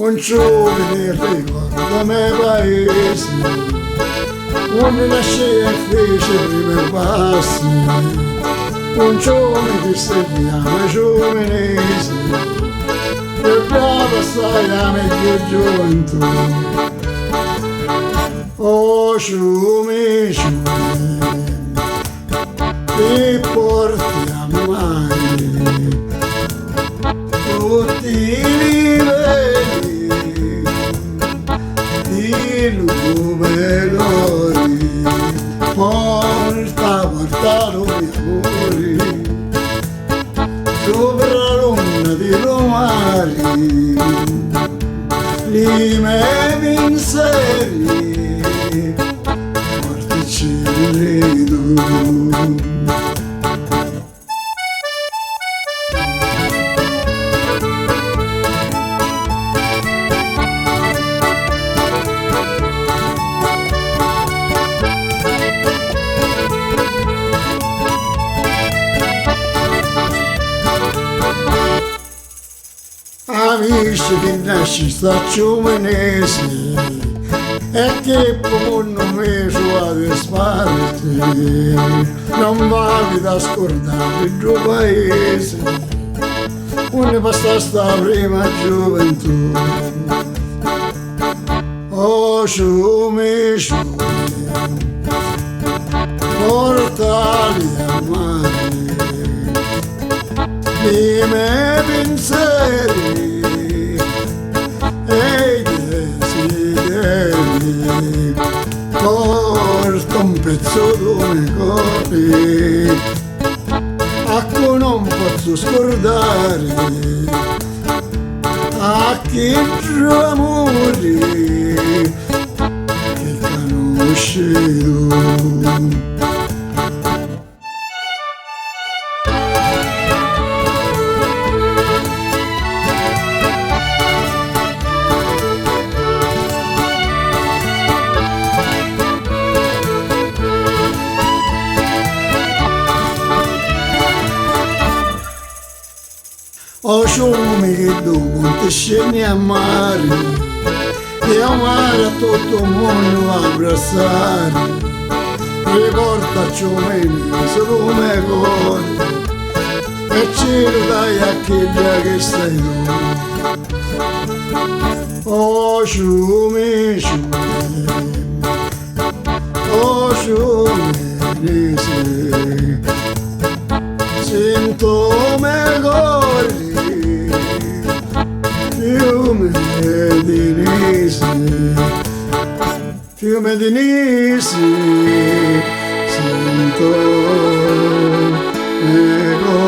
un giovane ricordo me paese, uno nasce e fece i primi passi, un giovane che si chiama Giovenese, e brava stai la meglio gioventù. Oh ciume, ciume, ti porti a mare tutti i livelli di lumelori, porta gli amori sopra l'onda di Romari, li me vinseri, portici ridu. Amici che nasci sta Giovenese e che non mi suave sparte, non vavi da scordare il tuo paese, onde basta sta prima gioventù. Oh ciume, ciume, portali a mare i miei pensieri e i desideri, porto un pezzo di cuore a cui non posso scordare, a chi amori che conosci tu. Oh ciume che dopo ti scendi a mare e a mare a tutto il mondo a abbracciare, riporta ciume solo me cuore e ci dai a chi già che stai tu. Oh ciume, ciume, oh ciume, sento me cuore fiume di Nisi, sento me cuore.